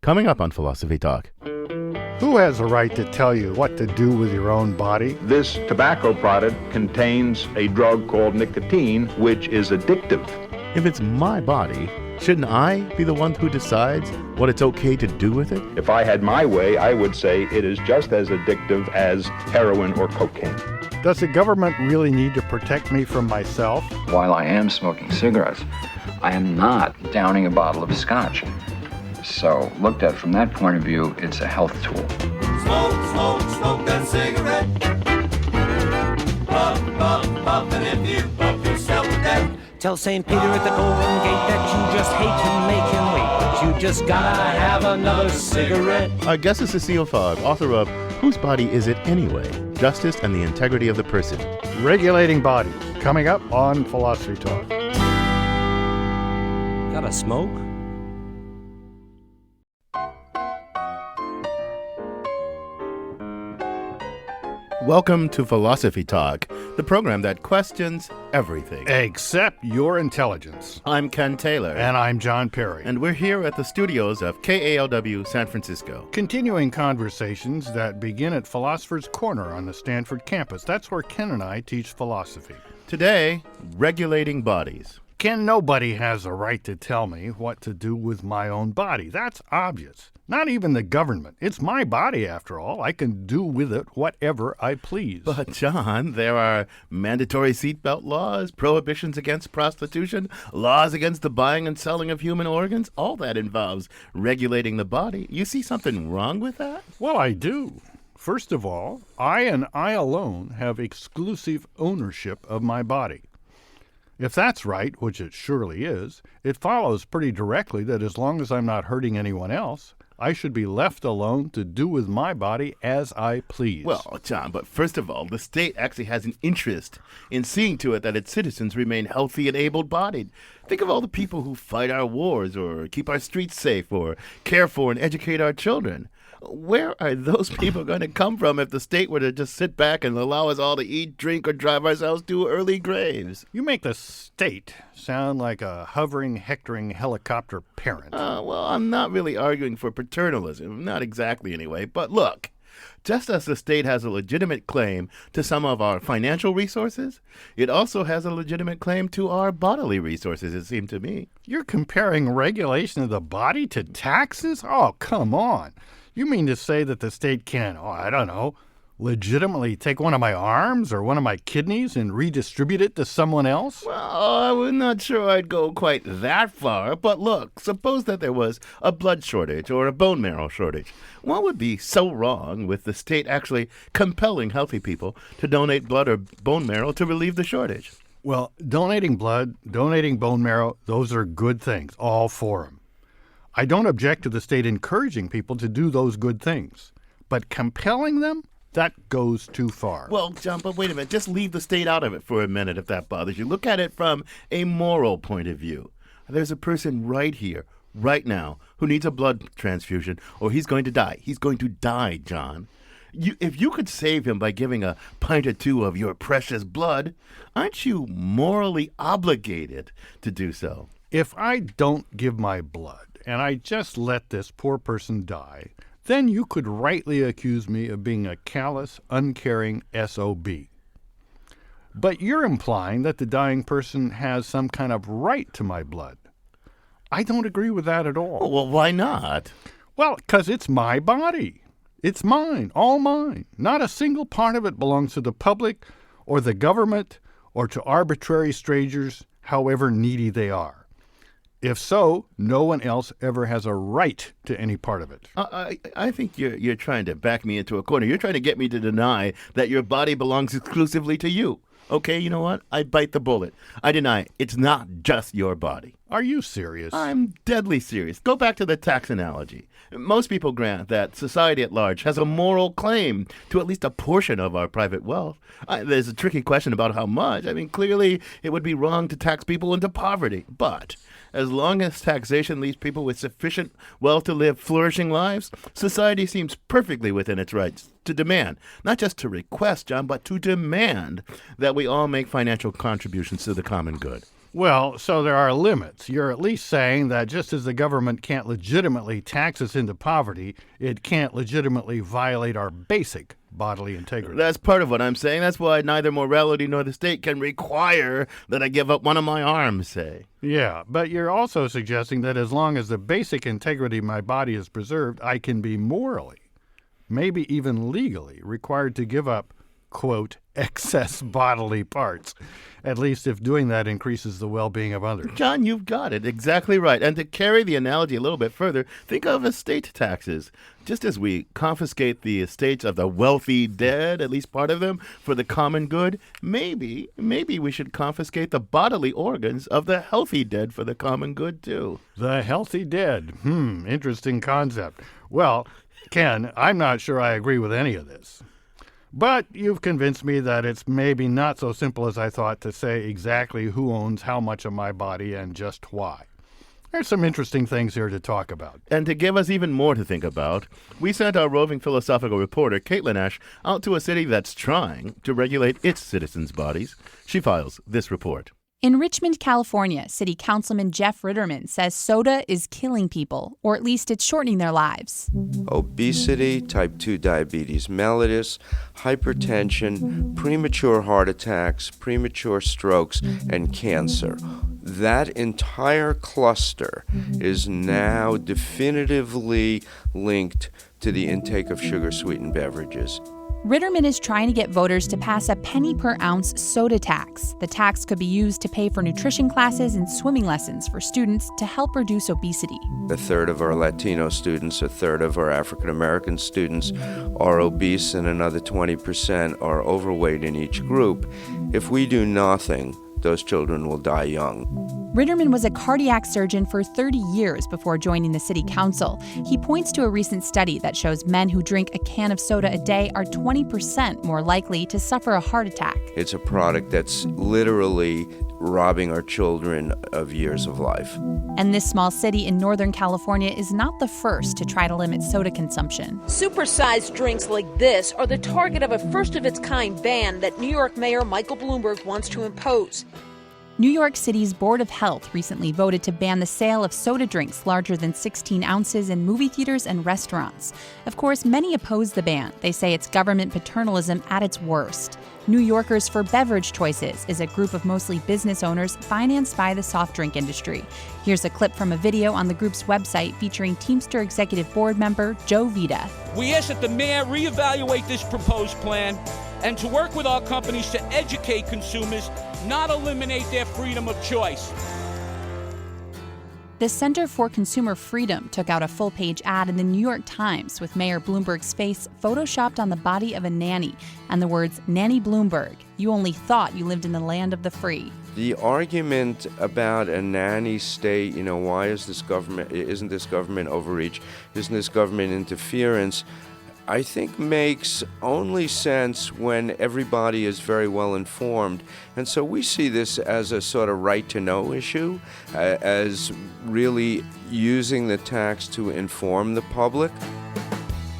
Coming up on Philosophy Talk. Who has a right to tell you what to do with your own body? This tobacco product contains a drug called nicotine, which is addictive. If it's my body, shouldn't I be the one who decides what it's okay to do with it? If I had my way, I would say it is just as addictive as heroin or cocaine. Does the government really need to protect me from myself? While I am smoking cigarettes, I am not downing a bottle of scotch. So, looked at from that point of view, it's a health tool. Smoke, smoke, smoke that cigarette. Puff, puff, puff, and if you puff yourself to death. Tell St. Peter at the Golden Gate that you just hate to make him wait, but you just gotta have another cigarette. Our guest is Cécile Fabre, author of Whose Body Is It Anyway? Justice and the Integrity of the Person. Regulating Bodies, coming up on Philosophy Talk. Gotta smoke? Welcome to Philosophy Talk, the program that questions everything. Except your intelligence. I'm Ken Taylor. And I'm John Perry. And we're here at the studios of KALW San Francisco. Continuing conversations that begin at Philosopher's Corner on the Stanford campus. That's where Ken and I teach philosophy. Today, regulating bodies. Ken, nobody has a right to tell me what to do with my own body. That's obvious. Not even the government. It's my body, after all. I can do with it whatever I please. But, John, there are mandatory seatbelt laws, prohibitions against prostitution, laws against the buying and selling of human organs. All that involves regulating the body. You see something wrong with that? Well, I do. First of all, I and I alone have exclusive ownership of my body. If that's right, which it surely is, it follows pretty directly that as long as I'm not hurting anyone else, I should be left alone to do with my body as I please. Well, John, but first of all, the state actually has an interest in seeing to it that its citizens remain healthy and able-bodied. Think of all the people who fight our wars or keep our streets safe or care for and educate our children. Where are those people going to come from if the state were to just sit back and allow us all to eat, drink, or drive ourselves to early graves? You make the state sound like a hovering, hectoring helicopter parent. Well, I'm not really arguing for paternalism. Not exactly, anyway. But look, just as the state has a legitimate claim to some of our financial resources, it also has a legitimate claim to our bodily resources, it seemed to me. You're comparing regulation of the body to taxes? Oh, come on. You mean to say that the state can, legitimately take one of my arms or one of my kidneys and redistribute it to someone else? Well, I'm not sure I'd go quite that far, but look, suppose that there was a blood shortage or a bone marrow shortage. What would be so wrong with the state actually compelling healthy people to donate blood or bone marrow to relieve the shortage? Well, donating blood, donating bone marrow, those are good things, all for them. I don't object to the state encouraging people to do those good things, but compelling them? That goes too far. Well, John, but wait a minute. Just leave the state out of it for a minute if that bothers you. Look at it from a moral point of view. There's a person right here, right now, who needs a blood transfusion, or he's going to die. He's going to die, John. If you could save him by giving a pint or two of your precious blood, aren't you morally obligated to do so? If I don't give my blood, and I just let this poor person die, then you could rightly accuse me of being a callous, uncaring SOB. But you're implying that the dying person has some kind of right to my blood. I don't agree with that at all. Well, why not? Well, because it's my body. It's mine, all mine. Not a single part of it belongs to the public or the government or to arbitrary strangers, however needy they are. If so, no one else ever has a right to any part of it. I think you're trying to back me into a corner. You're trying to get me to deny that your body belongs exclusively to you. Okay, you know what? I bite the bullet. I deny it's not just your body. Are you serious? I'm deadly serious. Go back to the tax analogy. Most people grant that society at large has a moral claim to at least a portion of our private wealth. There's a tricky question about how much. I mean, clearly it would be wrong to tax people into poverty. But as long as taxation leaves people with sufficient wealth to live flourishing lives, society seems perfectly within its rights to demand, not just to request, John, but to demand that we all make financial contributions to the common good. Well, so there are limits. You're at least saying that just as the government can't legitimately tax us into poverty, it can't legitimately violate our basic bodily integrity. That's part of what I'm saying. That's why neither morality nor the state can require that I give up one of my arms, say. Yeah, but you're also suggesting that as long as the basic integrity of my body is preserved, I can be morally, maybe even legally, required to give up, quote, excess bodily parts, at least if doing that increases the well-being of others. John, you've got it exactly right. And to carry the analogy a little bit further, think of estate taxes. Just as we confiscate the estates of the wealthy dead, at least part of them, for the common good, maybe we should confiscate the bodily organs of the healthy dead for the common good, too. The healthy dead. Interesting concept. Well, Ken, I'm not sure I agree with any of this. But you've convinced me that it's maybe not so simple as I thought to say exactly who owns how much of my body and just why. There's some interesting things here to talk about. And to give us even more to think about, we sent our roving philosophical reporter, Caitlin Ash, out to a city that's trying to regulate its citizens' bodies. She files this report. In Richmond, California, City Councilman Jeff Ritterman says soda is killing people, or at least it's shortening their lives. Obesity, type 2 diabetes mellitus, hypertension, premature heart attacks, premature strokes, and cancer. That entire cluster is now definitively linked to the intake of sugar-sweetened beverages. Ritterman is trying to get voters to pass a penny per ounce soda tax. The tax could be used to pay for nutrition classes and swimming lessons for students to help reduce obesity. A third of our Latino students, a third of our African American students are obese, and another 20% are overweight in each group. If we do nothing, those children will die young. Ritterman was a cardiac surgeon for 30 years before joining the city council. He points to a recent study that shows men who drink a can of soda a day are 20% more likely to suffer a heart attack. It's a product that's literally robbing our children of years of life. And this small city in Northern California is not the first to try to limit soda consumption. Supersized drinks like this are the target of a first-of-its-kind ban that New York Mayor Michael Bloomberg wants to impose. New York City's Board of Health recently voted to ban the sale of soda drinks larger than 16 ounces in movie theaters and restaurants. Of course, many oppose the ban. They say it's government paternalism at its worst. New Yorkers for Beverage Choices is a group of mostly business owners financed by the soft drink industry. Here's a clip from a video on the group's website featuring Teamster Executive Board member Joe Vida. We ask that the mayor reevaluate this proposed plan and to work with our companies to educate consumers, not eliminate their freedom of choice. The Center for Consumer Freedom took out a full-page ad in the New York Times with Mayor Bloomberg's face photoshopped on the body of a nanny and the words, "Nanny Bloomberg, you only thought you lived in the land of the free." The argument about a nanny state, why is this government, isn't this government overreach, isn't this government interference, I think makes only sense when everybody is very well informed. And so we see this as a sort of right-to-know issue, as really using the tax to inform the public.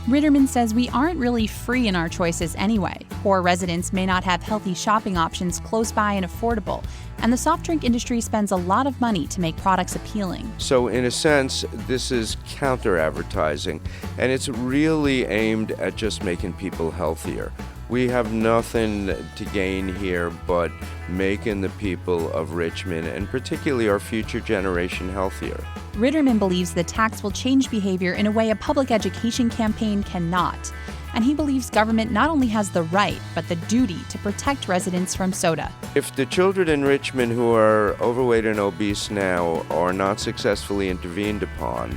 Ritterman says we aren't really free in our choices anyway. Poor residents may not have healthy shopping options close by and affordable, and the soft drink industry spends a lot of money to make products appealing. So in a sense, this is counter-advertising, and it's really aimed at just making people healthier. We have nothing to gain here but making the people of Richmond, and particularly our future generation, healthier. Ritterman believes the tax will change behavior in a way a public education campaign cannot. And he believes government not only has the right, but the duty to protect residents from soda. If the children in Richmond who are overweight and obese now are not successfully intervened upon,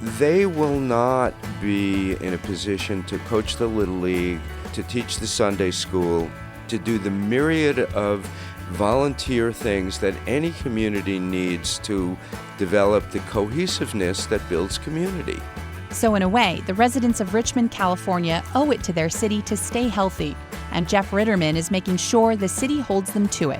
they will not be in a position to coach the Little League, to teach the Sunday school, to do the myriad of volunteer things that any community needs to develop the cohesiveness that builds community. So in a way, the residents of Richmond, California owe it to their city to stay healthy, and Jeff Ritterman is making sure the city holds them to it.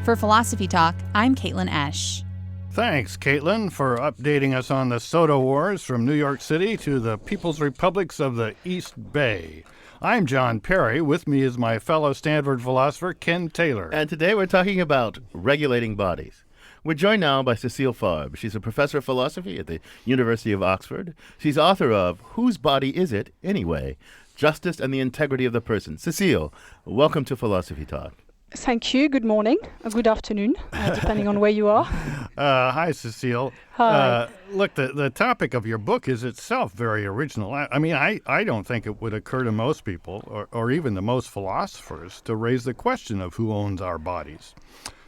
For Philosophy Talk, I'm Caitlin Esch. Thanks, Caitlin, for updating us on the soda wars from New York City to the People's Republics of the East Bay. I'm John Perry. With me is my fellow Stanford philosopher, Ken Taylor. And today we're talking about regulating bodies. We're joined now by Cécile Fabre. She's a professor of philosophy at the University of Oxford. She's author of Whose Body Is It Anyway? Justice and the Integrity of the Person. Cécile, welcome to Philosophy Talk. Thank you. Good morning, good afternoon, depending on where you are. Hi, Cécile. Hi. Look, the topic of your book is itself very original. I don't think it would occur to most people, or even the most philosophers, to raise the question of who owns our bodies.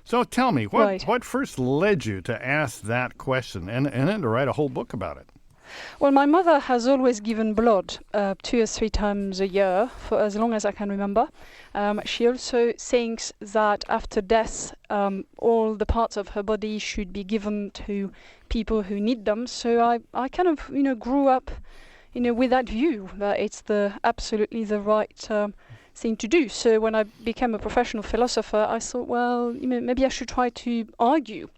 So tell me, what first led you to ask that question and then to write a whole book about it? Well, my mother has always given blood 2 or 3 times a year for as long as I can remember. She also thinks that after death, all the parts of her body should be given to people who need them. So I kind of, grew up, with that view that it's absolutely the right thing to do. So when I became a professional philosopher, I thought, well, maybe I should try to argue,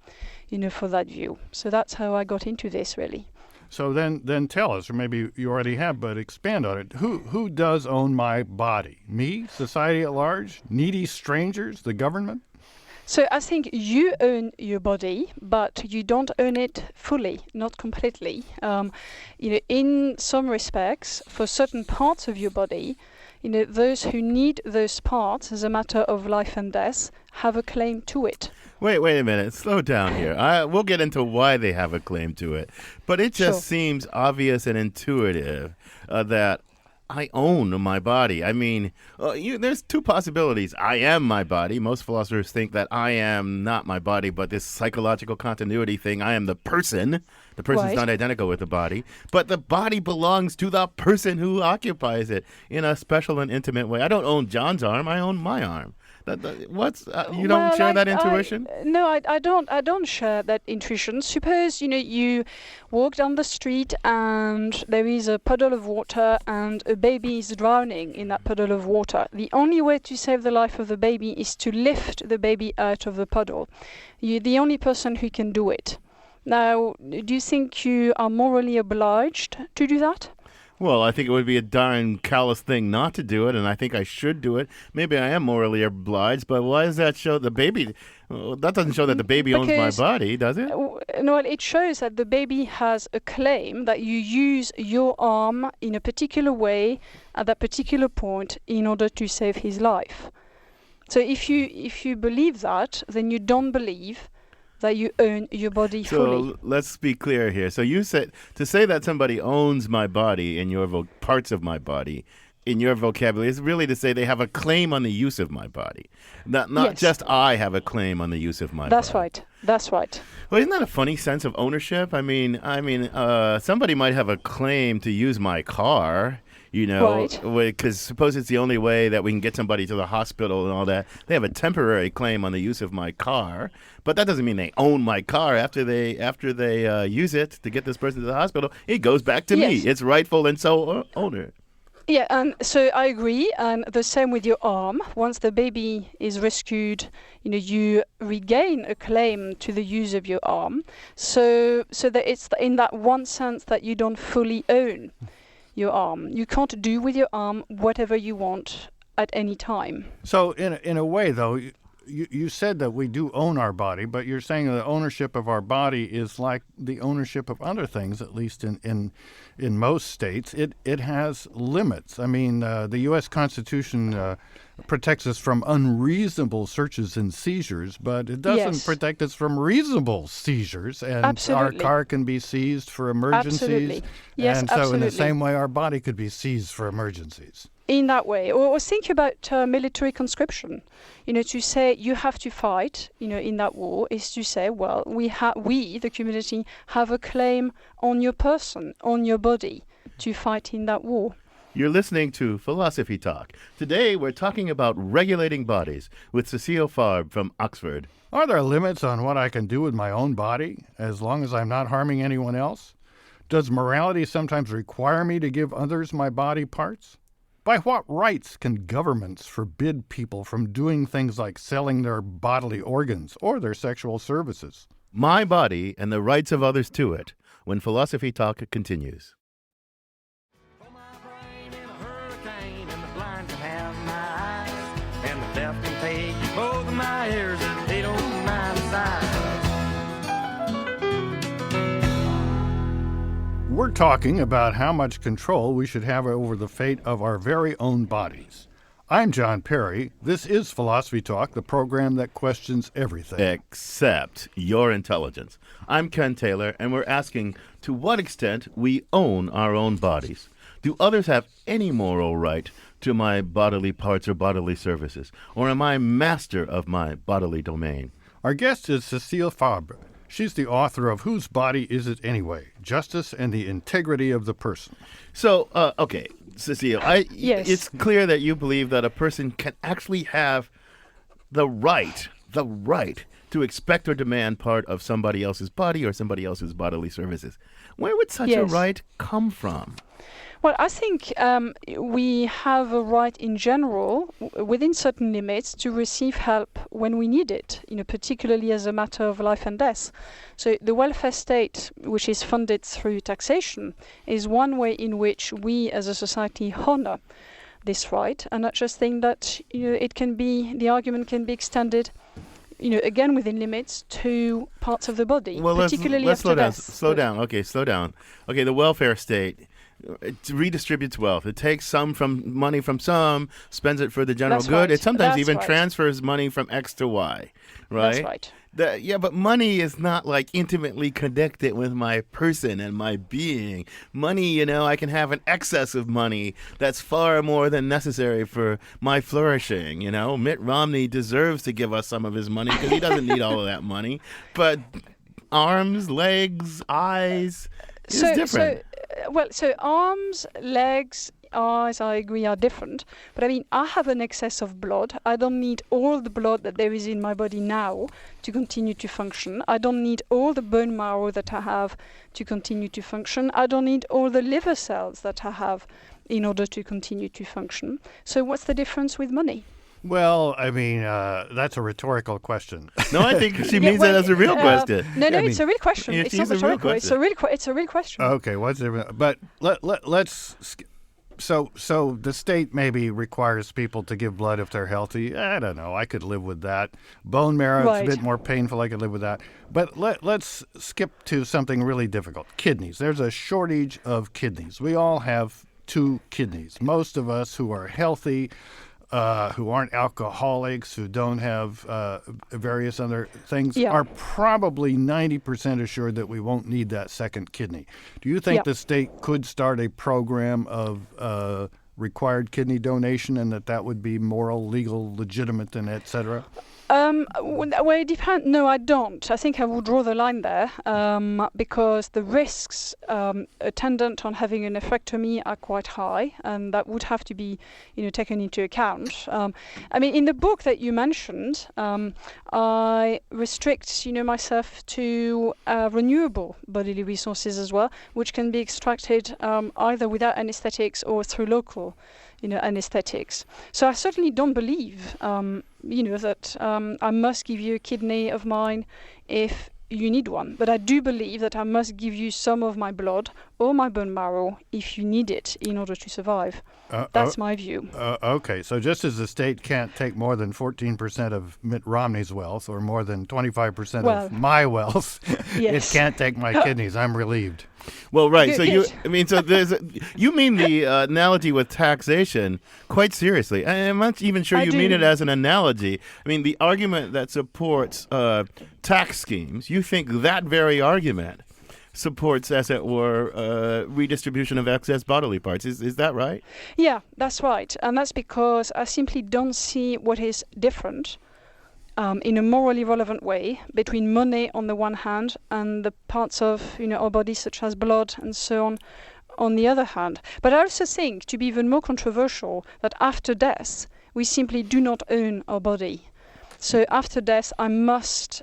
for that view. So that's how I got into this, really. So then tell us, or maybe you already have, but expand on it. Who does own my body? Me? Society at large? Needy strangers? The government? So I think you own your body, but you don't own it fully, not completely. In some respects, for certain parts of your body, those who need those parts as a matter of life and death have a claim to it. Wait a minute. Slow down here. We'll get into why they have a claim to it. But it just seems obvious and intuitive that I own my body. I mean, there's 2 possibilities. I am my body. Most philosophers think that I am not my body, but this psychological continuity thing, I am the person. The person's not identical with the body. But the body belongs to the person who occupies it in a special and intimate way. I don't own John's arm. I own my arm. You don't share that intuition? No, I don't share that intuition. Suppose you walk down the street and there is a puddle of water and a baby is drowning in that puddle of water. The only way to save the life of the baby is to lift the baby out of the puddle. You're the only person who can do it. Now, do you think you are morally obliged to do that? Well, I think it would be a darn callous thing not to do it, and I think I should do it. Maybe I am morally obliged, but why does that show the baby? That doesn't show that the baby owns my body, does it? No, it shows that the baby has a claim that you use your arm in a particular way at that particular point in order to save his life. So if you believe that, then you don't believe that you own your body fully. So let's be clear here. So you said to say that somebody owns my body in your parts of my body, in your vocabulary, is really to say they have a claim on the use of my body. Not just I have a claim on the use of my body. That's right. Well, isn't that a funny sense of ownership? I mean, somebody might have a claim to use my car. Because suppose it's the only way that we can get somebody to the hospital and all that. They have a temporary claim on the use of my car, but that doesn't mean they own my car after they use it to get this person to the hospital. It goes back to me. It's rightful and so owner. Yeah, and so I agree. And the same with your arm. Once the baby is rescued, you regain a claim to the use of your arm. So that it's in that one sense that you don't fully own your arm. You can't do with your arm whatever you want at any time. So in a way, though, you said that we do own our body, but you're saying the ownership of our body is like the ownership of other things, at least in most states. It has limits. I mean, the U.S. Constitution protects us from unreasonable searches and seizures, but it doesn't protect us from reasonable seizures. And our car can be seized for emergencies. Absolutely. Yes, and so in the same way, our body could be seized for emergencies. In that way. Or think about military conscription. To say you have to fight, in that war is to say, well, we, the community, have a claim on your person, on your body, to fight in that war. You're listening to Philosophy Talk. Today, we're talking about regulating bodies with Cécile Fabre from Oxford. Are there limits on what I can do with my own body, as long as I'm not harming anyone else? Does morality sometimes require me to give others my body parts? By what rights can governments forbid people from doing things like selling their bodily organs or their sexual services? My body and the rights of others to it, when Philosophy Talk continues. We're talking about how much control we should have over the fate of our very own bodies. I'm John Perry. This is Philosophy Talk, the program that questions everything. Except your intelligence. I'm Ken Taylor, and we're asking to what extent we own our own bodies. Do others have any moral right to my bodily parts or bodily services? Or am I master of my bodily domain? Our guest is Cécile Fabre. She's the author of Whose Body Is It Anyway? Justice and the Integrity of the Person. So, okay, Cécile, Yes. It's clear that you believe that a person can actually have the right to expect or demand part of somebody else's body or somebody else's bodily services. Where would such a right come from? Well, I think we have a right in general, within certain limits, to receive help when we need it, particularly as a matter of life and death. So the welfare state, which is funded through taxation, is one way in which we as a society honor this right. And I just think that the argument can be extended again within limits to parts of the body, particularly let's after death. Slow down. Okay, the welfare state, it redistributes wealth. It takes money from some, spends it for the general good. Right. It sometimes That's even right. transfers money from X to Y, right? That's right. But money is not like intimately connected with my person and my being. Money, I can have an excess of money that's far more than necessary for my flourishing. Mitt Romney deserves to give us some of his money because he doesn't need all of that money. But arms, legs, eyes is different. So arms, legs, eyes, I agree, are different. But I have an excess of blood. I don't need all the blood that there is in my body now to continue to function. I don't need all the bone marrow that I have to continue to function. I don't need all the liver cells that I have in order to continue to function. So what's the difference with money? Well, that's a rhetorical question. No, I think she means that as a real question. No, it's a real question. It's not rhetorical. It's a real question. Okay, what's it? But let's. So the state maybe requires people to give blood if they're healthy. I don't know. I could live with that. Bone marrow is a bit more painful. I could live with that. But let's skip to something really difficult. Kidneys. There's a shortage of kidneys. We all have 2 kidneys. Most of us who are healthy, who aren't alcoholics, who don't have various other things, are probably 90% assured that we won't need that second kidney. Do you think the state could start a program of required kidney donation and that would be moral, legal, legitimate, and et cetera? Well, it depends. No, I don't. I think I would draw the line there because the risks attendant on having a nephrectomy are quite high, and that would have to be, taken into account. In the book that you mentioned, I restrict, myself to renewable bodily resources as well, which can be extracted either without anesthetics or through local anesthetics. So I certainly don't believe, that I must give you a kidney of mine if you need one. But I do believe that I must give you some of my blood or my bone marrow if you need it in order to survive. That's my view. Okay, so just as the state can't take more than 14% of Mitt Romney's wealth or more than 25% of my wealth, it can't take my kidneys. I'm relieved. Well, right. So you mean the analogy with taxation quite seriously. I'm not even sure you mean it as an analogy. The argument that supports tax schemes, you think that very argument supports, as it were, redistribution of excess bodily parts. Is that right? Yeah, that's right. And that's because I simply don't see what is different in a morally relevant way between money on the one hand and the parts of our body such as blood and so on the other hand. But I also think, to be even more controversial, that after death we simply do not own our body. So after death I must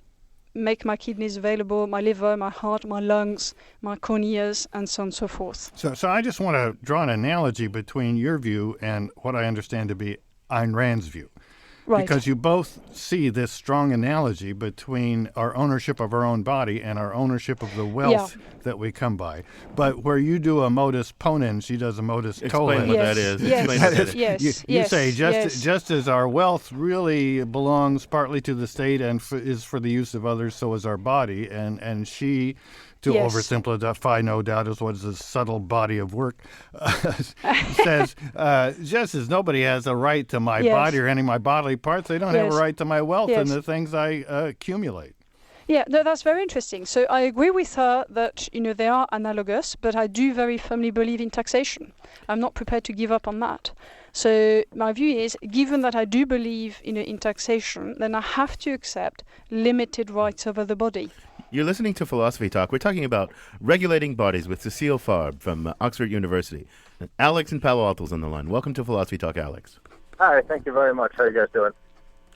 make my kidneys available, my liver, my heart, my lungs, my corneas, and so on and so forth. So I just want to draw an analogy between your view and what I understand to be Ayn Rand's view. Right. Because you both see this strong analogy between our ownership of our own body and our ownership of the wealth that we come by. But where you do a modus ponens, she does a modus tollens. Explain what that is. You say just as our wealth really belongs partly to the state and is for the use of others, so is our body. And she to Yes. oversimplify, no doubt, as what is a subtle body of work, says, just as nobody has a right to my Yes. body or any of my bodily parts, they don't have Yes. a right to my wealth and Yes. the things I accumulate. Yeah, no, that's very interesting. So I agree with her that, they are analogous, but I do very firmly believe in taxation. I'm not prepared to give up on that. So my view is, given that I do believe in taxation, then I have to accept limited rights over the body. You're listening to Philosophy Talk. We're talking about regulating bodies with Cécile Fabre from Oxford University. Alex in Palo Alto's on the line. Welcome to Philosophy Talk, Alex. Hi, thank you very much. How are you guys doing?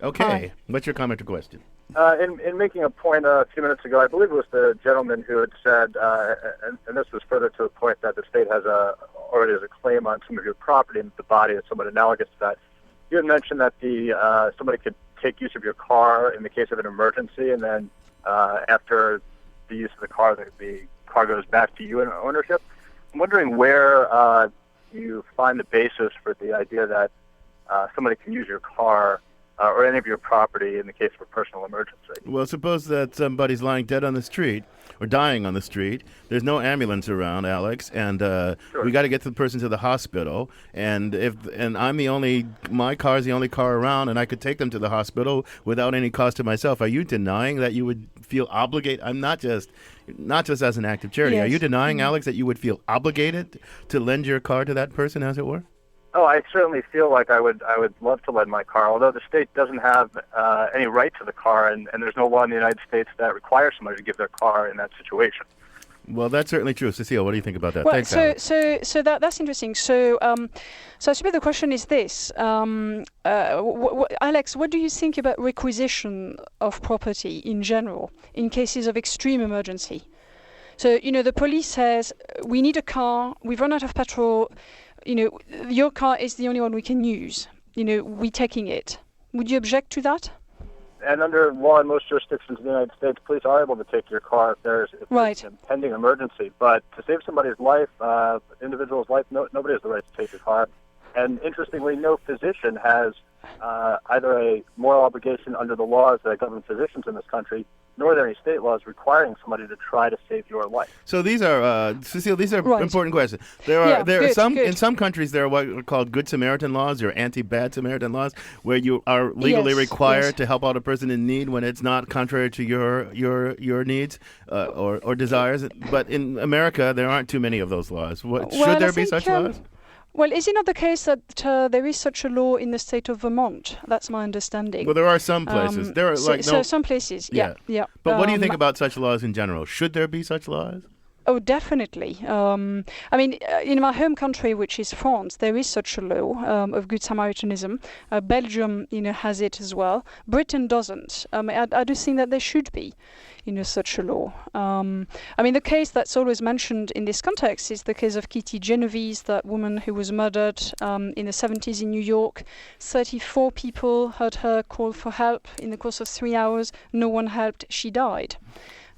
Okay. Hi. What's your comment or question? In making a point a few minutes ago, I believe it was the gentleman who had said, and this was further to the point that the state already has a claim on some of your property and the body is somewhat analogous to that. You had mentioned that somebody could take use of your car in the case of an emergency, and then after the use of the car goes back to you in ownership. I'm wondering where you find the basis for the idea that somebody can use your car or any of your property in the case of a personal emergency. Well, suppose that somebody's lying dead on the street or dying on the street. There's no ambulance around, Alex, and we got to get the person to the hospital. And my car's the only car around, and I could take them to the hospital without any cost to myself. Are you denying that you would feel obligated? I'm not just as an act of charity. Yes. Are you denying, Alex, that you would feel obligated to lend your car to that person, as it were? Oh, I certainly feel like I would love to lend my car, although the state doesn't have any right to the car, and there's no law in the United States that requires somebody to give their car in that situation. Well, that's certainly true. Cécile, what do you think about that? Well, Thanks, Alex. so that's interesting. So I suppose the question is this: Alex, what do you think about requisition of property in general in cases of extreme emergency? So the police says we need a car. We've run out of petrol. Your car is the only one we can use. We're taking it. Would you object to that? And under law in most jurisdictions in the United States, police are able to take your car if there's Right. an impending emergency. But to save somebody's life, individual's life, nobody has the right to take your car. And interestingly, no physician has either a moral obligation under the laws that govern physicians in this country, nor are there any state laws requiring somebody to try to save your life. So these are, Cécile, these are Right. important questions. There are in some countries there are what are called Good Samaritan laws or anti-bad Samaritan laws, where you are legally Yes, required yes. to help out a person in need when it's not contrary to your needs or desires. But in America, there aren't too many of those laws. Should there be such laws? Well, is it not the case that there is such a law in the state of Vermont? That's my understanding. Well, there are some places. There are some places, yeah. But what do you think about such laws in general? Should there be such laws? Oh, definitely. In my home country, which is France, there is such a law of Good Samaritanism. Belgium, has it as well. Britain doesn't. I do think that there should be, such a law. The case that's always mentioned in this context is the case of Kitty Genovese, that woman who was murdered in the 70s in New York. 34 people heard her call for help in the course of 3 hours. No one helped. She died.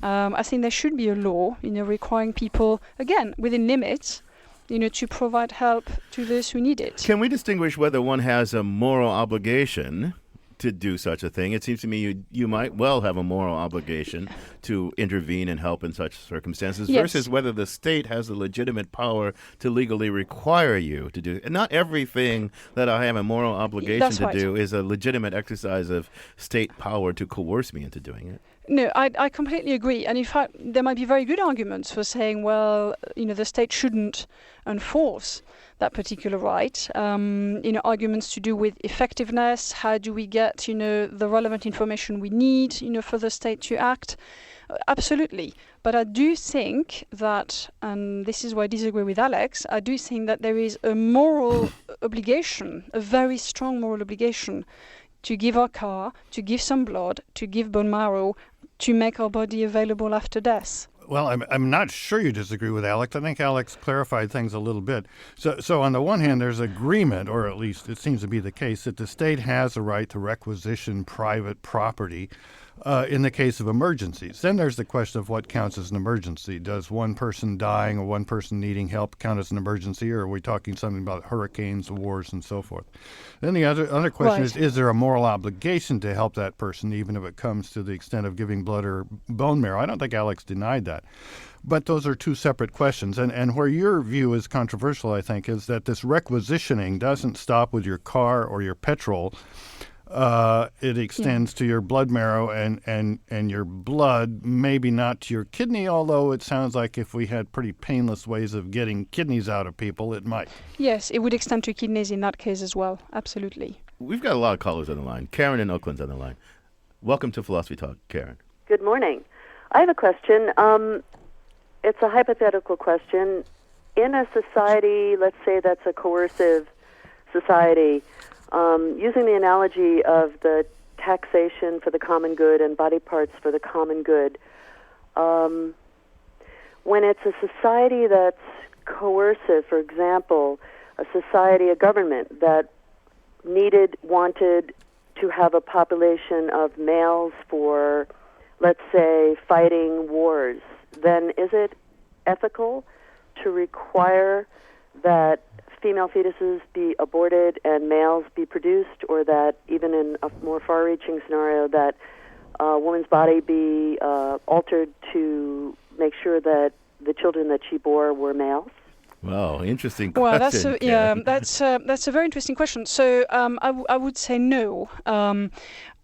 I think there should be a law, requiring people, again, within limits, to provide help to those who need it. Can we distinguish whether one has a moral obligation to do such a thing? It seems to me you might well have a moral obligation to intervene and help in such circumstances, Yes. versus whether the state has the legitimate power to legally require you to do it. And not everything that I have a moral obligation That's to right. do is a legitimate exercise of state power to coerce me into doing it. No, I completely agree. And in fact, there might be very good arguments for saying, well, the state shouldn't enforce that particular right. Arguments to do with effectiveness. How do we get, the relevant information we need, for the state to act? Absolutely. But I do think that, and this is why I disagree with Alex, I do think that there is a moral obligation, a very strong moral obligation, to give our car, to give some blood, to give bone marrow, to make our body available after death. Well, I'm not sure you disagree with Alex. I think Alex clarified things a little bit. So on the one hand, there's agreement, or at least it seems to be the case, that the state has a right to requisition private property in the case of emergencies. Then there's the question of what counts as an emergency. Does one person dying or one person needing help count as an emergency, or are we talking something about hurricanes, wars, and so forth? Then the other question is there a moral obligation to help that person, even if it comes to the extent of giving blood or bone marrow? I don't think Alex denied that. But those are two separate questions. And where your view is controversial, I think, is that this requisitioning doesn't stop with your car or your petrol. It extends to your blood marrow and your blood, maybe not to your kidney, although it sounds like if we had pretty painless ways of getting kidneys out of people, it might. Yes, it would extend to kidneys in that case as well. Absolutely. We've got a lot of callers on the line. Karen in Oakland's on the line. Welcome to Philosophy Talk, Karen. Good morning. I have a question. It's a hypothetical question. In a society, let's say that's a coercive society, using the analogy of the taxation for the common good and body parts for the common good, when it's a society that's coercive, for example, a government that wanted to have a population of males for, let's say, fighting wars, then is it ethical to require that female fetuses be aborted and males be produced, or that even in a more far-reaching scenario that a woman's body be altered to make sure that the children that she bore were males? Wow, interesting question. Well, that's a very interesting question. So I would say no.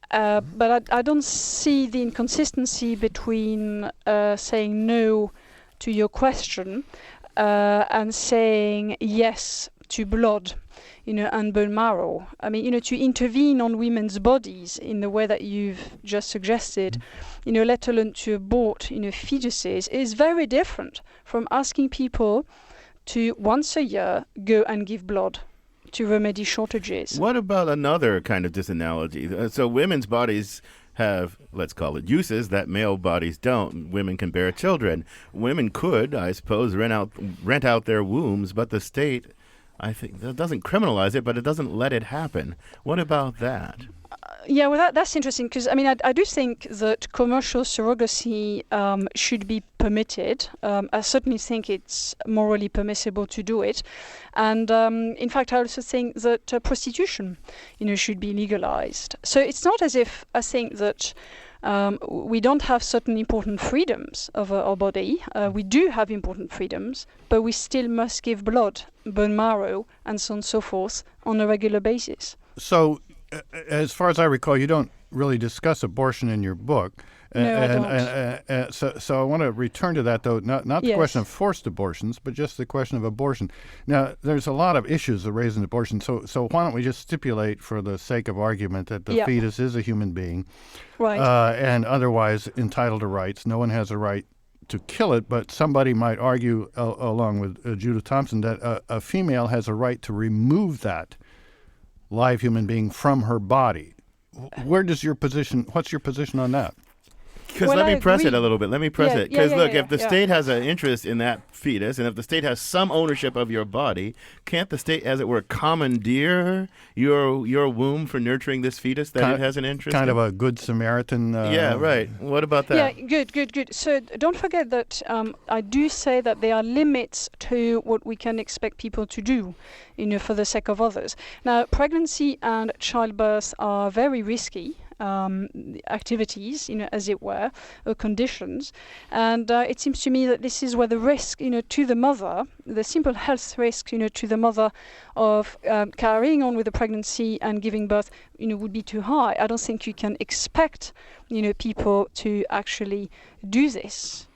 But I don't see the inconsistency between saying no to your question and saying yes to blood, and bone marrow. I mean, to intervene on women's bodies in the way that you've just suggested, let alone to abort, fetuses, is very different from asking people to once a year go and give blood to remedy shortages. What about another kind of disanalogy? So women's bodies have, let's call it, uses that male bodies don't. Women can bear children. Women could, I suppose, rent out their wombs, but the state, I think, that doesn't criminalize it, but it doesn't let it happen. What about that? Yeah, well, that's interesting because, I do think that commercial surrogacy should be permitted. I certainly think it's morally permissible to do it. And in fact, I also think that prostitution, should be legalized. So it's not as if I think that we don't have certain important freedoms of our body. We do have important freedoms, but we still must give blood, bone marrow, and so on and so forth on a regular basis. So, as far as I recall, you don't really discuss abortion in your book. No, I don't. So I want to return to that, though, not the question of forced abortions, but just the question of abortion. Now, there's a lot of issues that raise an abortion, so why don't we just stipulate, for the sake of argument, that the fetus is a human being, right, and otherwise entitled to rights. No one has a right to kill it, but somebody might argue, along with Judith Thompson, that a female has a right to remove that live human being from her body. What's your position on that? Because let me press it a little bit. Let me press it. Because look, if the state has an interest in that fetus, and if the state has some ownership of your body, can't the state, as it were, commandeer your womb for nurturing this fetus that it has an interest in? Kind of a good Samaritan. Yeah, right. What about that? Yeah, good. So don't forget that I do say that there are limits to what we can expect people to do, for the sake of others. Now, pregnancy and childbirth are very risky activities, as it were, or conditions. And it seems to me that this is where the risk, to the mother, the simple health risk, to the mother of carrying on with the pregnancy and giving birth, would be too high. I don't think you can expect, people to actually do this.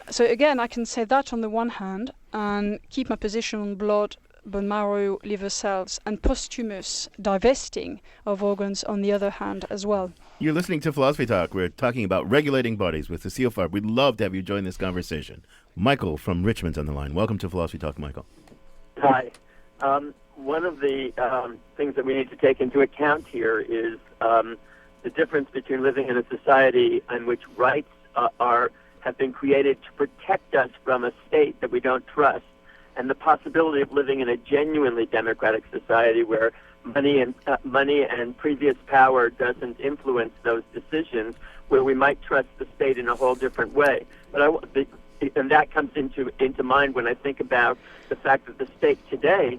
So again, I can say that on the one hand and keep my position on blood, bone marrow, liver cells, and posthumous divesting of organs on the other hand as well. You're listening to Philosophy Talk. We're talking about regulating bodies with Cécile Fabre. We'd love to have you join this conversation. Michael from Richmond's on the line. Welcome to Philosophy Talk, Michael. Hi. One of the things that we need to take into account here is the difference between living in a society in which rights have been created to protect us from a state that we don't trust, and the possibility of living in a genuinely democratic society where money and previous power doesn't influence those decisions, where we might trust the state in a whole different way. And that comes into mind when I think about the fact that the state today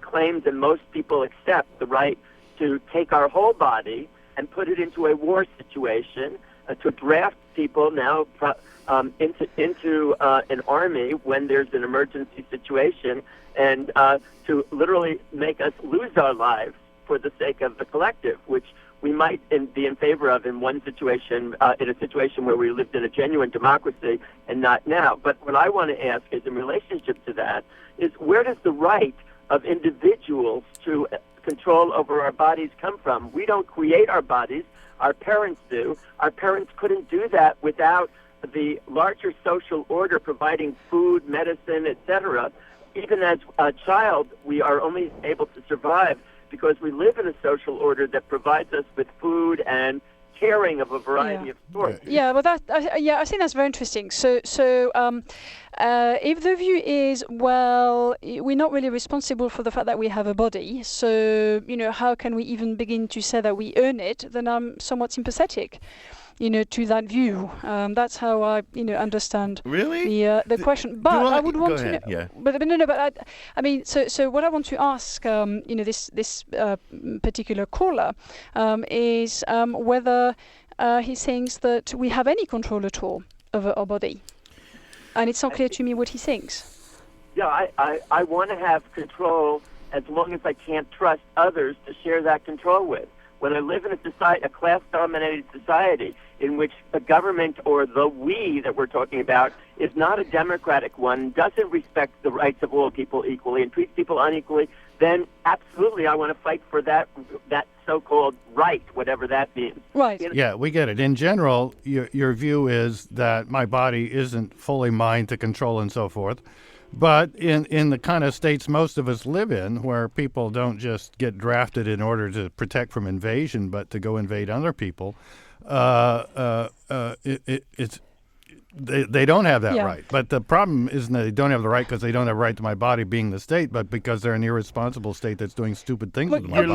claims, and most people accept, the right to take our whole body and put it into a war situation, to draft people now into an army when there's an emergency situation, and to literally make us lose our lives for the sake of the collective, which we might be in favor of in one situation, in a situation where we lived in a genuine democracy, and not now. But what I want to ask is, in relationship to that, is where does the right of individuals to control over our bodies come from? We don't create our bodies. Our parents do. Our parents couldn't do that without the larger social order providing food, medicine, etc. Even as a child, we are only able to survive because we live in a social order that provides us with food and caring of a variety of sorts. Yeah, well, I think that's very interesting. So if the view is, well, we're not really responsible for the fact that we have a body, so, how can we even begin to say that we earn it, then I'm somewhat sympathetic, to that view. That's how I, understand the question. But I would want to know. Yeah. But I mean, so what I want to ask, this particular caller, is whether he thinks that we have any control at all over our body, and it's not clear to me what he thinks. Yeah, I want to have control as long as I can't trust others to share that control with. When I live in a class-dominated society in which the government, or the we that we're talking about, is not a democratic one, doesn't respect the rights of all people equally and treats people unequally, then absolutely I want to fight for that so-called right, whatever that means. Right. Yeah, we get it. In general, your view is that my body isn't fully mine to control and so forth. But in the kind of states most of us live in, where people don't just get drafted in order to protect from invasion, but to go invade other people, they don't have that right. But the problem isn't that they don't have the right because they don't have a right to my body being the state, but because they're an irresponsible state that's doing stupid things with my body.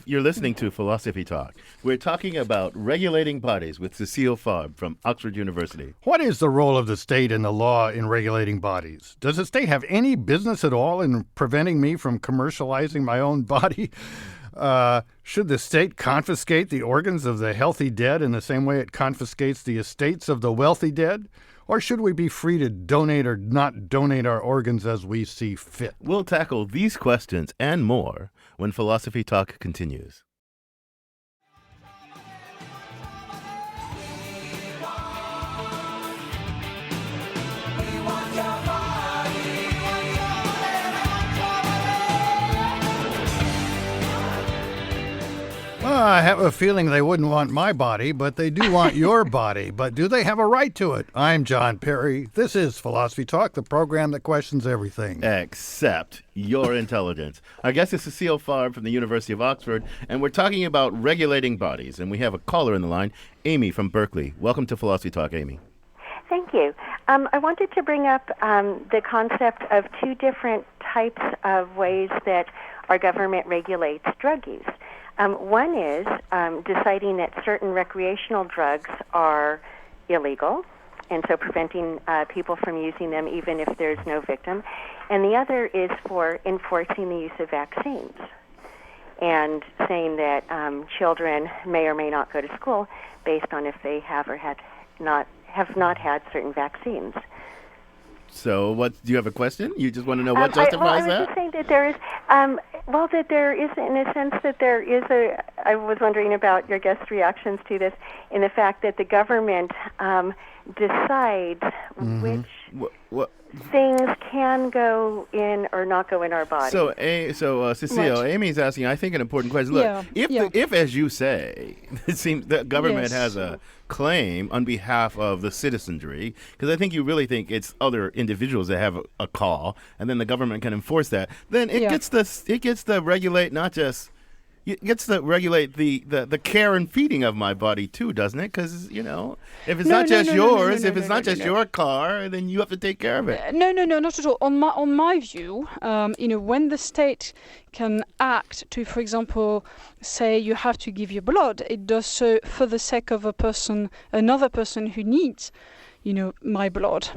You're listening to Philosophy Talk. We're talking about regulating bodies with Cécile Fabre from Oxford University. What is the role of the state and the law in regulating bodies? Does the state have any business at all in preventing me from commercializing my own body? Should the state confiscate the organs of the healthy dead in the same way it confiscates the estates of the wealthy dead? Or should we be free to donate or not donate our organs as we see fit? We'll tackle these questions and more when Philosophy Talk continues. I have a feeling they wouldn't want my body, but they do want your body. But do they have a right to it? I'm John Perry. This is Philosophy Talk, the program that questions everything. Except your intelligence. Our guest is Cécile Fabre from the University of Oxford, and we're talking about regulating bodies. And we have a caller in the line, Amy from Berkeley. Welcome to Philosophy Talk, Amy. Thank you. I wanted to bring up the concept of two different types of ways that our government regulates drug use. One is deciding that certain recreational drugs are illegal, and so preventing people from using them even if there's no victim. And the other is for enforcing the use of vaccines and saying that children may or may not go to school based on if they have or have not had certain vaccines. So, do you have a question? You just want to know what justifies that? I was just saying that there is, that there is, in a sense, that there is I was wondering about your guest's reactions to this, in the fact that the government decides which things can go in or not go in our body. So, Cécile, Amy's asking, I think, an important question. Look, if, as you say, it seems the government has a claim on behalf of the citizenry, because I think you really think it's other individuals that have a call, and then the government can enforce that. Then it gets to regulate not just It gets to regulate the care and feeding of my body too, doesn't it? Because, if it's not just yours, if it's not just your car, then you have to take care of it. No, not at all. On my view, when the state can act to, for example, say you have to give your blood, it does so for the sake of another person who needs my blood,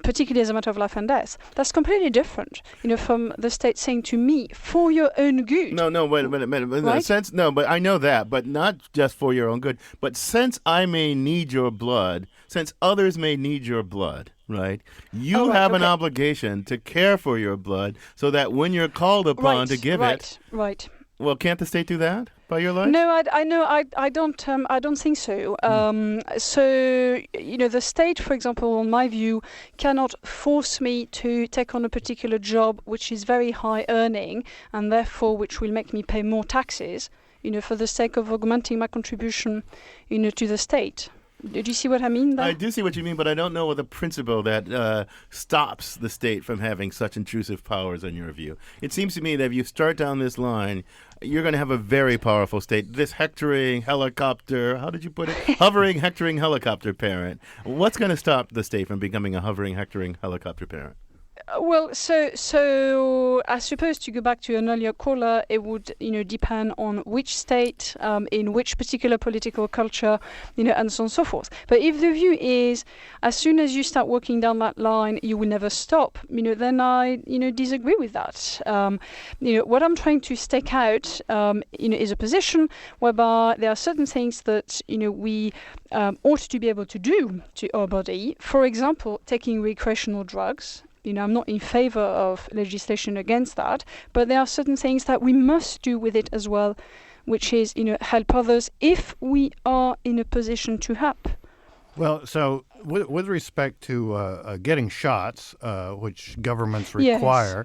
particularly as a matter of life and death. That's completely different, from the state saying to me, for your own good. No, wait a minute. Right? No, but I know that, but not just for your own good. But since I may need your blood, since others may need your blood, right? You have an obligation to care for your blood so that when you're called upon to give it. Right. Well, can't the state do that by your life? No, I don't think so. So, the state, for example, in my view, cannot force me to take on a particular job which is very high earning and therefore which will make me pay more taxes, for the sake of augmenting my contribution, to the state. Did you see what I mean there? I do see what you mean, but I don't know what the principle that stops the state from having such intrusive powers in your view. It seems to me that if you start down this line, you're going to have a very powerful state. This hectoring helicopter, how did you put it? Hovering, hectoring helicopter parent. What's going to stop the state from becoming a hovering, hectoring helicopter parent? Well, so I suppose to go back to an earlier caller, it would depend on which state, in which particular political culture, and so on and so forth. But if the view is as soon as you start walking down that line, you will never stop, then I disagree with that. What I'm trying to stake out, is a position whereby there are certain things that we ought to be able to do to our body. For example, taking recreational drugs. I'm not in favor of legislation against that, but there are certain things that we must do with it as well, which is, help others if we are in a position to help. Well, so with respect to getting shots, which governments require,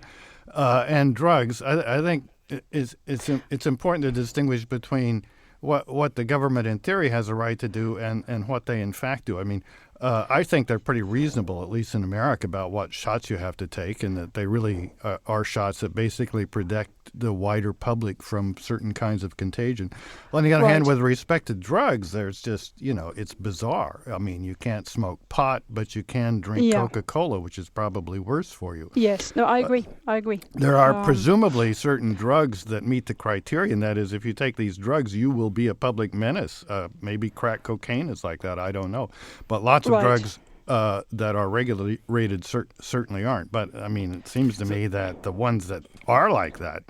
and drugs, I think it's important to distinguish between what the government in theory has a right to do and what they in fact do. I mean, I think they're pretty reasonable, at least in America, about what shots you have to take, and that they really are shots that basically protect the wider public from certain kinds of contagion. On the other hand, with respect to drugs, there's just, it's bizarre. I mean, you can't smoke pot, but you can drink Coca-Cola, which is probably worse for you. Yes, no, I agree. There are presumably certain drugs that meet the criterion. That is, if you take these drugs, you will be a public menace. Maybe crack cocaine is like that. I don't know. But lots of drugs that are regularly rated certainly aren't. But, I mean, it seems to me that the ones that are like that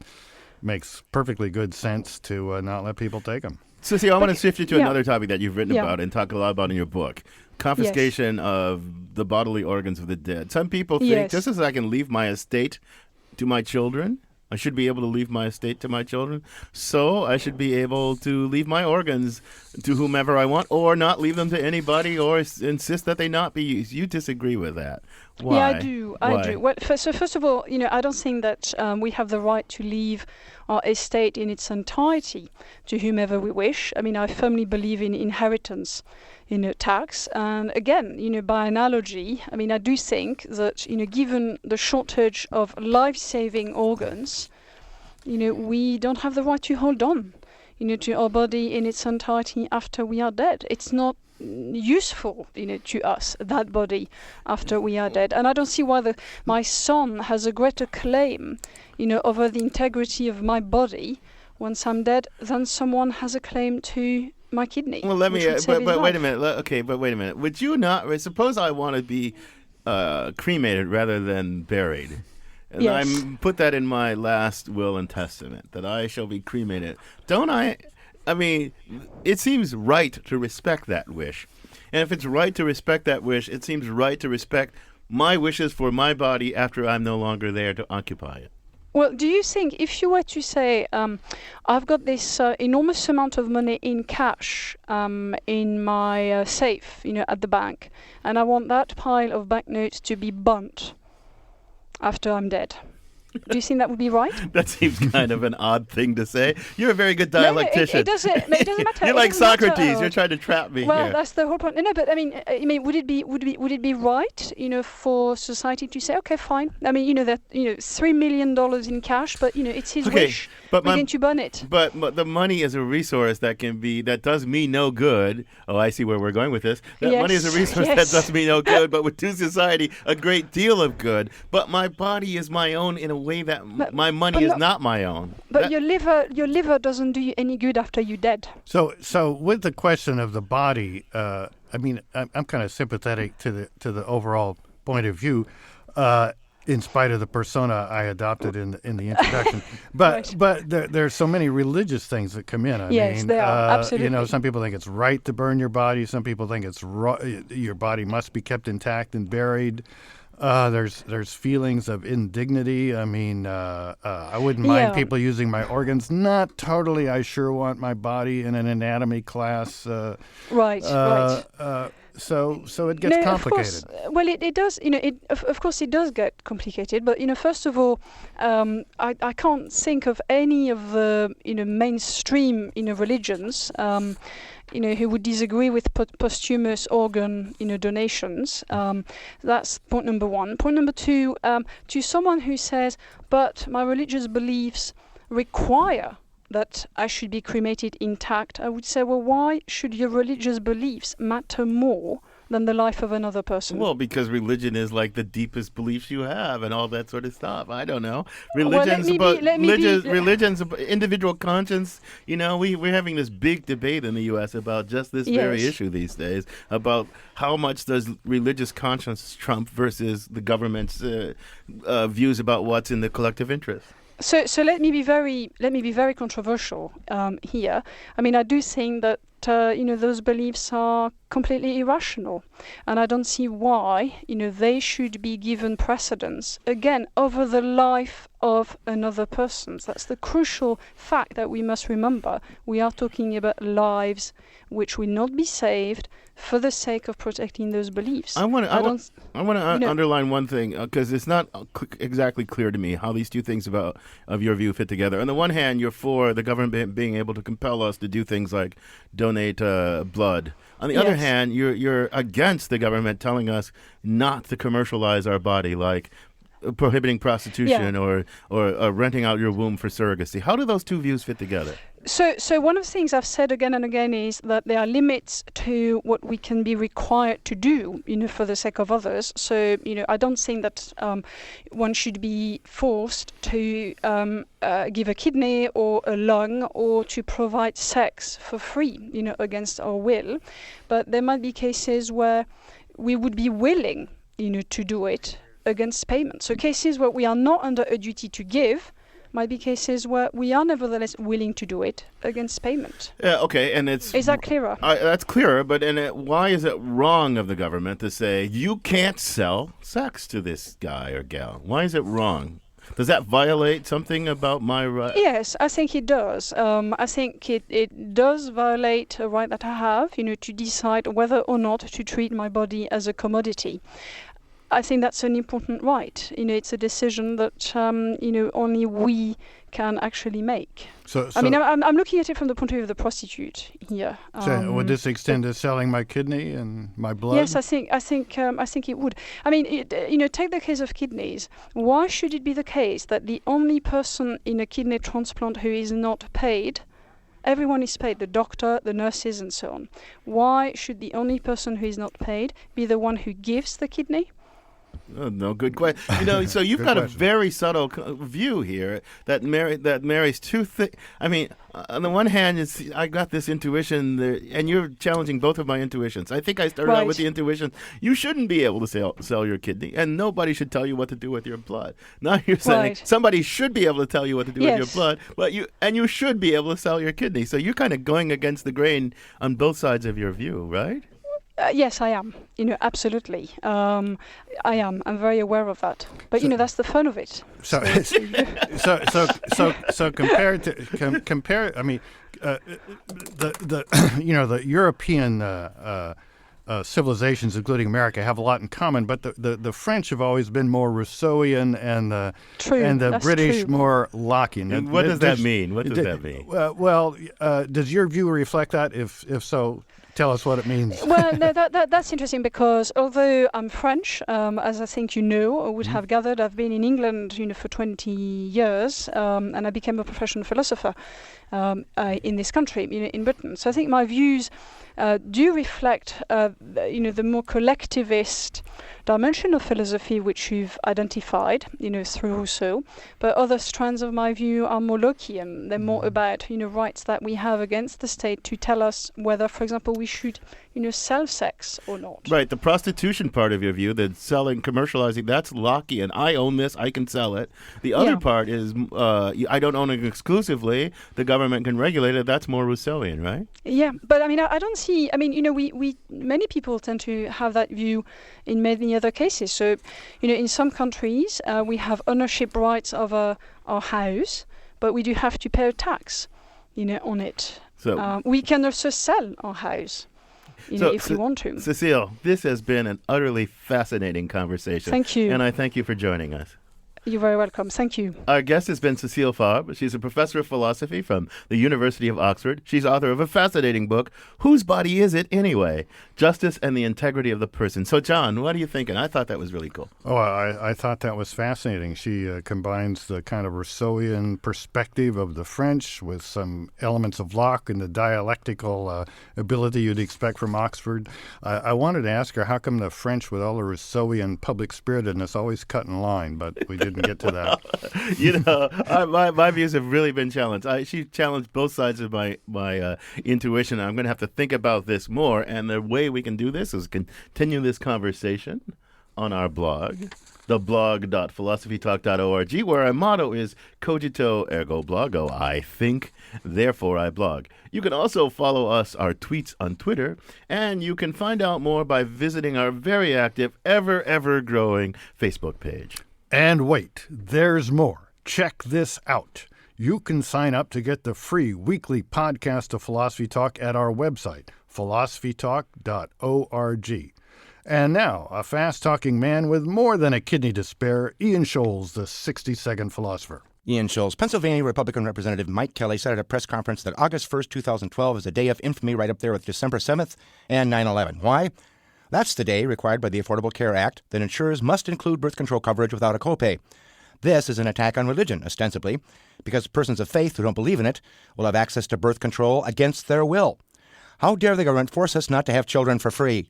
makes perfectly good sense to not let people take them. Cécile, I want to shift you to another topic that you've written about and talk a lot about in your book. Confiscation of the bodily organs of the dead. Some people think just as I can leave my estate to my children, I should be able to leave my estate to my children, so I should be able to leave my organs to whomever I want, or not leave them to anybody, or insist that they not be used. You disagree with that. Why? Yeah, I do. Well, first of all, I don't think that we have the right to leave our estate in its entirety to whomever we wish. I mean, I firmly believe in inheritance tax. And again, by analogy, I mean, I do think that, given the shortage of life-saving organs, we don't have the right to hold on, to our body in its entirety after we are dead. It's not useful, to us, that body after we are dead. And I don't see why my son has a greater claim, over the integrity of my body once I'm dead than someone has a claim to my kidney. Well, let me. But wait a minute. Okay, but wait a minute. Would you not? Suppose I want to be cremated rather than buried, and I put that in my last will and testament that I shall be cremated. Don't I? I mean, it seems right to respect that wish, and if it's right to respect that wish, it seems right to respect my wishes for my body after I'm no longer there to occupy it. Well, do you think if you were to say, I've got this enormous amount of money in cash in my safe, at the bank, and I want that pile of banknotes to be burnt after I'm dead? Do you think that would be right? That seems kind of an odd thing to say. You're a very good dialectician. It doesn't matter. You're like Socrates. You're trying to trap me well, here. that's the whole point. No, but I mean, would it be right, for society to say, okay, fine. I mean, that $3 million in cash, but it's his wish. We're going to burn it. But the money is a resource that does me no good. Oh, I see where we're going with this. That money is a resource that does me no good, but would do society a great deal of good. But my body is my own in a way that my money is not my own. But your liver doesn't do you any good after you're dead. So with the question of the body, I'm kind of sympathetic to the overall point of view. In spite of the persona I adopted in the introduction, but there's so many religious things that come in. I mean, they are absolutely. Some people think it's right to burn your body. Some people think it's your body must be kept intact and buried. There's feelings of indignity. I mean, I wouldn't mind people using my organs. Not totally. I sure want my body in an anatomy class. Right. So it gets complicated. Of course, well, it does. Of course, it does get complicated. But first of all, I can't think of any of the mainstream religions who would disagree with posthumous organ donations. That's point number one. Point number two, to someone who says, "But my religious beliefs require that I should be cremated intact," I would say, well, why should your religious beliefs matter more than the life of another person? Well, because religion is like the deepest beliefs you have and all that sort of stuff. I don't know. Religion's about individual conscience. We're having this big debate in the U.S. about just this very issue these days, about how much does religious conscience trump versus the government's views about what's in the collective interest. So let me be very controversial here. I mean, I do think that those beliefs are completely irrational, and I don't see why they should be given precedence again over the life of another person. That's the crucial fact that we must remember. We are talking about lives which will not be saved for the sake of protecting those beliefs. I want to underline one thing because it's not exactly clear to me how these two things of your view fit together. On the one hand, you're for the government being able to compel us to do things like donate blood. On the other hand, you're against the government telling us not to commercialize our body, like prohibiting prostitution or renting out your womb for surrogacy. How do those two views fit together? So one of the things I've said again and again is that there are limits to what we can be required to do, for the sake of others. So, I don't think that one should be forced to give a kidney or a lung or to provide sex for free, against our will. But there might be cases where we would be willing, to do it against payment. So cases where we are not under a duty to give might be cases where we are nevertheless willing to do it against payment. Okay, and is that clearer? That's clearer, but why is it wrong of the government to say you can't sell sex to this guy or gal? Why is it wrong? Does that violate something about my right? Yes, I think it does. I think it does violate a right that I have, to decide whether or not to treat my body as a commodity. I think that's an important right. It's a decision that only we can actually make. So I mean, I'm looking at it from the point of view of the prostitute here. So would this extend to selling my kidney and my blood? Yes, I think it would. I mean, take the case of kidneys. Why should it be the case that the only person in a kidney transplant who is not paid? Everyone is paid, the doctor, the nurses, and so on. Why should the only person who is not paid be the one who gives the kidney? Oh, no, good question. So you've got a very subtle view here that marries two things. I mean, on the one hand, I got this intuition, and you're challenging both of my intuitions. I think I started out with the intuition you shouldn't be able to sell your kidney, and nobody should tell you what to do with your blood. Now you're saying somebody should be able to tell you what to do with your blood, but you should be able to sell your kidney. So you're kind of going against the grain on both sides of your view, right? Yes, I am. Absolutely. I am. I'm very aware of that. But that's the fun of it. So compared to I mean, the European civilizations, including America, have a lot in common, but the French have always been more Rousseauian and the British more Lockean. And what does that mean? What does that mean? Does your view reflect that? If so, tell us what it means. Well, no, that's interesting because although I'm French, as I think you know, or would have gathered, I've been in England, for 20 years, and I became a professional philosopher in this country, in Britain. So I think my views do reflect, the more collectivist dimension of philosophy which you've identified, through Rousseau. But other strands of my view are more Lockean. They're more about, rights that we have against the state to tell us whether, for example, we should, sell sex or not. Right. The prostitution part of your view, the selling, commercializing, that's Lockean. I own this. I can sell it. The other part is I don't own it exclusively. The government can regulate it. That's more Rousseauian, right? Yeah. But I don't see, we many people tend to have that view in many other cases. So, in some countries, we have ownership rights of our house, but we do have to pay a tax, on it. So we can also sell our house, if we want to. Cécile, this has been an utterly fascinating conversation. Thank you. And I thank you for joining us. You're very welcome. Thank you. Our guest has been Cécile Fabre. She's a professor of philosophy from the University of Oxford. She's author of a fascinating book, Whose Body Is It Anyway? Justice and the Integrity of the Person. So, John, what are you thinking? I thought that was really cool. Oh, I thought that was fascinating. She combines the kind of Rousseauian perspective of the French with some elements of Locke and the dialectical ability you'd expect from Oxford. I wanted to ask her how come the French, with all the Rousseauian public spiritedness, always cut in line, but we didn't get to that. My views have really been challenged. She challenged both sides of my intuition. I'm going to have to think about this more, and the way we can do this is continue this conversation on our blog, theblog.philosophytalk.org, where our motto is cogito ergo blogo. I think, therefore I blog. You can also follow our tweets on Twitter, and you can find out more by visiting our very active, ever growing Facebook page. And wait, there's more. Check this out. You can sign up to get the free weekly podcast of Philosophy Talk at our website, philosophytalk.org. And now, a fast-talking man with more than a kidney to spare, Ian Scholes, the 60-second philosopher. Ian Scholes. Pennsylvania Republican Representative Mike Kelly said at a press conference that August 1st, 2012 is a day of infamy right up there with December 7th and 9/11. Why? That's the day required by the Affordable Care Act that insurers must include birth control coverage without a copay. This is an attack on religion, ostensibly, because persons of faith who don't believe in it will have access to birth control against their will. How dare the government force us not to have children for free?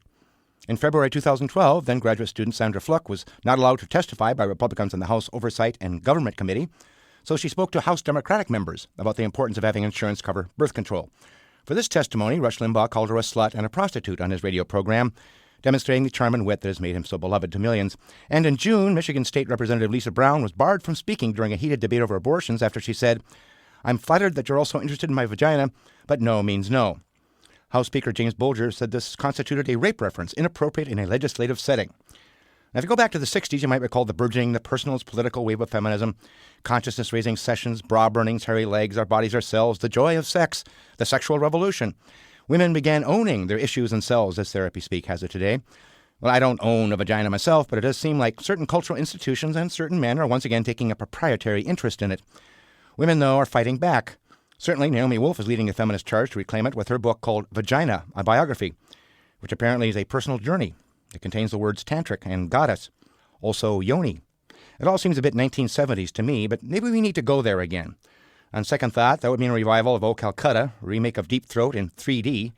In February 2012, then graduate student Sandra Fluck was not allowed to testify by Republicans in the House Oversight and Government Committee, so she spoke to House Democratic members about the importance of having insurance cover birth control. For this testimony, Rush Limbaugh called her a slut and a prostitute on his radio program, demonstrating the charm and wit that has made him so beloved to millions. And in June, Michigan State Representative Lisa Brown was barred from speaking during a heated debate over abortions after she said, "I'm flattered that you're also interested in my vagina, but no means no." House Speaker James Bolger said this constituted a rape reference, inappropriate in a legislative setting. Now, if you go back to the 60s, you might recall the burgeoning, the personalist political wave of feminism, consciousness-raising sessions, bra burnings, hairy legs, our bodies, ourselves, the joy of sex, the sexual revolution. Women began owning their issues and selves, as therapy speak has it today. Well, I don't own a vagina myself, but it does seem like certain cultural institutions and certain men are once again taking a proprietary interest in it. Women, though, are fighting back. Certainly, Naomi Wolf is leading a feminist charge to reclaim it with her book called Vagina, a Biography, which apparently is a personal journey. It contains the words tantric and goddess, also yoni. It all seems a bit 1970s to me, but maybe we need to go there again. On second thought, that would mean a revival of O Calcutta, a remake of Deep Throat in 3D,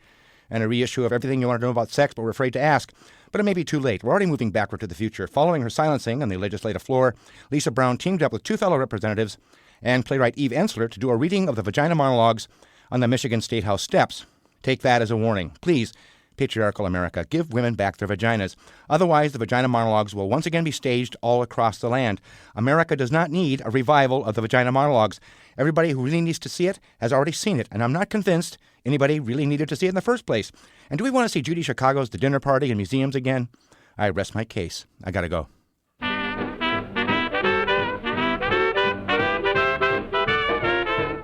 and a reissue of Everything You Want to Know About Sex But We're Afraid to Ask. But it may be too late. We're already moving backward to the future. Following her silencing on the legislative floor, Lisa Brown teamed up with two fellow representatives and playwright Eve Ensler to do a reading of the Vagina monologues on the Michigan State House steps. Take that as a warning. Please, patriarchal America, give women back their vaginas. Otherwise, the Vagina monologues will once again be staged all across the land. America does not need a revival of the Vagina monologues. Everybody who really needs to see it has already seen it, and I'm not convinced anybody really needed to see it in the first place. And do we want to see Judy Chicago's The Dinner Party in museums again? I rest my case. I gotta go.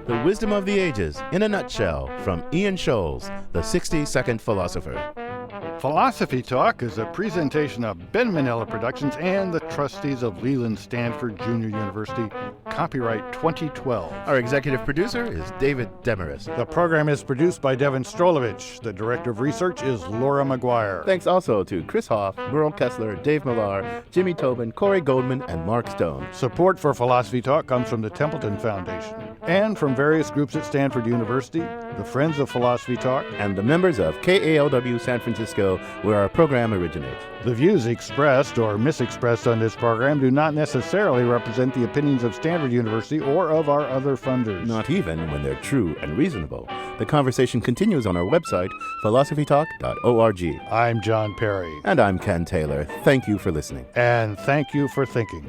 The Wisdom of the Ages, in a nutshell, from Ian Scholes, the 60-second philosopher. Philosophy Talk is a presentation of Ben Manila Productions and the trustees of Leland Stanford Junior University, copyright 2012. Our executive producer is David Demarest. The program is produced by Devin Strolovich. The director of research is Laura McGuire. Thanks also to Chris Hoff, Merle Kessler, Dave Millar, Jimmy Tobin, Corey Goldman, and Mark Stone. Support for Philosophy Talk comes from the Templeton Foundation and from various groups at Stanford University, the Friends of Philosophy Talk, and the members of KALW San Francisco, where our program originates. The views expressed or misexpressed on this program do not necessarily represent the opinions of Stanford University or of our other funders. Not even when they're true and reasonable. The conversation continues on our website, philosophytalk.org. I'm John Perry. And I'm Ken Taylor. Thank you for listening. And thank you for thinking.